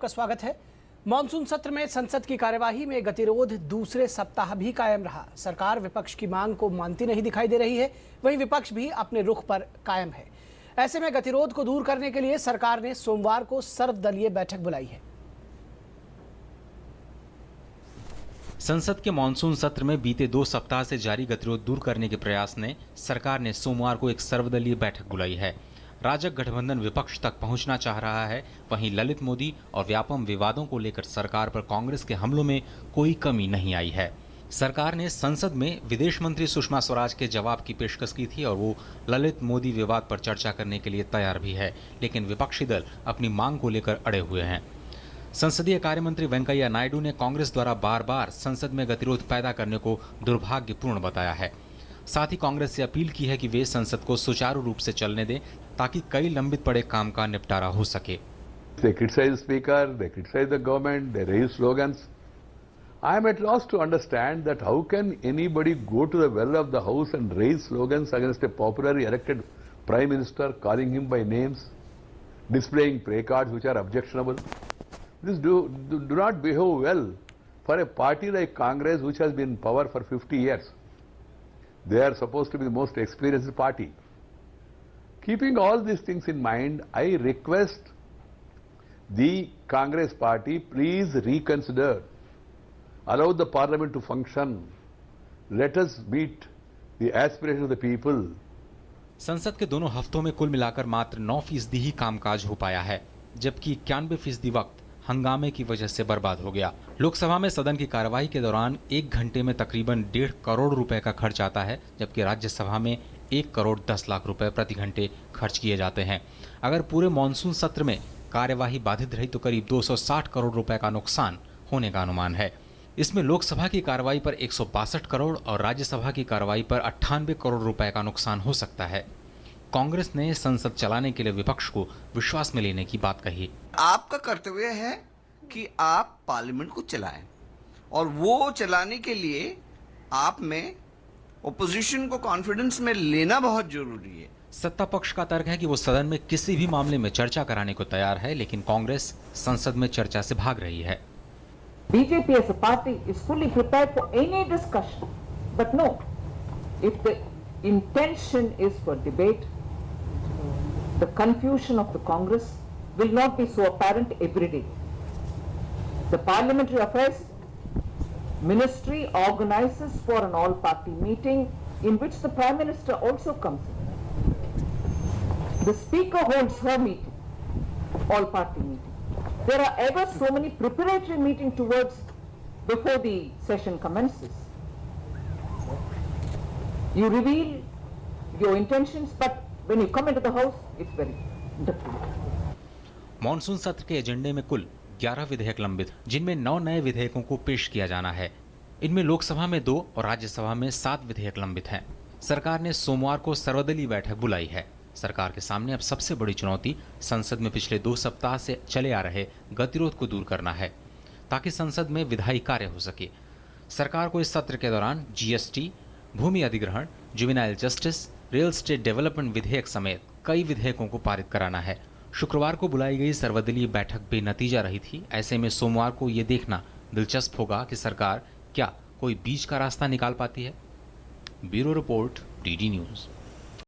आपका स्वागत है। मॉनसून सत्र में संसद की कार्यवाही में गतिरोध दूसरे सप्ताह भी कायम रहा। सरकार विपक्ष की मांग को मानती नहीं दिखाई दे रही है, वहीं विपक्ष भी अपने रुख पर कायम है। ऐसे में गतिरोध को दूर करने के लिए सरकार ने सोमवार को सर्वदलीय बैठक बुलाई है। संसद के मॉनसून सत्र में बीते 2 सप्ताह से जारी गतिरोध दूर करने के प्रयास ने सरकार ने सोमवार को एक सर्वदलीय बैठक बुलाई है। राजग गठबंधन विपक्ष तक पहुंचना चाह रहा है, वहीं ललित मोदी और व्यापम विवादों को लेकर सरकार पर कांग्रेस के हमलों में कोई कमी नहीं आई है। सरकार ने संसद में विदेश मंत्री सुषमा स्वराज के जवाब की पेशकश की थी और वो ललित मोदी विवाद पर चर्चा करने के लिए तैयार भी है, लेकिन विपक्षी दल अपनी मांग को लेकर अड़े हुए हैं। संसदीय कार्य मंत्री वेंकैया नायडू ने कांग्रेस द्वारा बार बार संसद में गतिरोध पैदा करने को दुर्भाग्यपूर्ण बताया है। साथ ही कांग्रेस से अपील की है कि वे संसद को सुचारू रूप से चलने दें ताकि कई लंबित पड़े काम का निपटारा हो सके। They criticize the speaker, they criticize the government, they raise slogans. I am at loss to understand that how can anybody go to the well of the house and raise slogans against a popularly elected prime minister, calling him by names, displaying placards which are objectionable. This do not behave well for a party like Congress, which has been in power for 50 years. They are supposed to be the most experienced party. Keeping all these things in mind, I request the Congress party, please reconsider. Allow the parliament to function. Let us meet the aspirations of the people. संसद के दोनों हफ्तों में कुल मिलाकर मात्र 9% ही कामकाज हो पाया है, जबकि 91% वक्त हंगामे की वजह से बर्बाद हो गया। लोकसभा में सदन की कार्यवाही के दौरान 1 घंटे में तकरीबन 1.5 करोड़ रुपए का खर्च आता है, जबकि राज्यसभा में 1 करोड़ 10 लाख रुपए प्रति घंटे खर्च किए जाते हैं। अगर पूरे मॉनसून सत्र में कार्यवाही बाधित रही तो करीब 260 करोड़ रुपए का नुकसान होने का अनुमान है। इसमें लोकसभा की कार्रवाई पर 162 करोड़ और राज्यसभा की कार्रवाई पर 98 करोड़ रुपए का नुकसान हो सकता है। कांग्रेस ने संसद चलाने के लिए विपक्ष को विश्वास में लेने की बात कही। आपका कर्तव्य है कि आप पार्लियामेंट को चलाएं और वो चलाने के लिए आप में ओपोजिशन को कॉन्फिडेंस में लेना बहुत जरूरी है। सत्ता पक्ष का तर्क है कि वो सदन में किसी भी मामले में चर्चा कराने को तैयार है, लेकिन कांग्रेस संसद में चर्चा से भाग रही है। BJP as a party is fully prepared for any discussion, but no, if the intention is for debate, the confusion of the Congress will not be so apparent every day. The Parliamentary Affairs Ministry organizes for an all-party meeting in which the Prime Minister also comes in. The Speaker holds her meeting, all-party meeting. There are ever so many preparatory meetings towards before the session commences. You reveal your intentions, but when you come into the house, it's very different. Monsoon सत्र के एजेंडे में कुल 11 विधेयक लंबित, जिनमें 9 नए विधेयकों को पेश किया जाना है। इनमें लोकसभा में 2 और राज्यसभा में 7 विधेयक लंबित हैं। सरकार ने सोमवार को सर्वदलीय बैठक बुलाई है। सरकार के सामने अब सबसे बड़ी चुनौती संसद में पिछले 2 सप्ताह से चले आ रहे गतिरोध को दूर करना है, ताकि संसद में विधायी कार्य हो सके। सरकार को इस सत्र के दौरान GST, भूमि अधिग्रहण, juvenile justice, real estate development विधेयक समेत कई विधेयकों को पारित कराना है। शुक्रवार को बुलाई गई सर्वदलीय बैठक बेनतीजा रही थी। ऐसे में सोमवार को ये देखना दिलचस्प होगा कि सरकार क्या कोई बीच का रास्ता निकाल पाती है। Bureau report, DD news.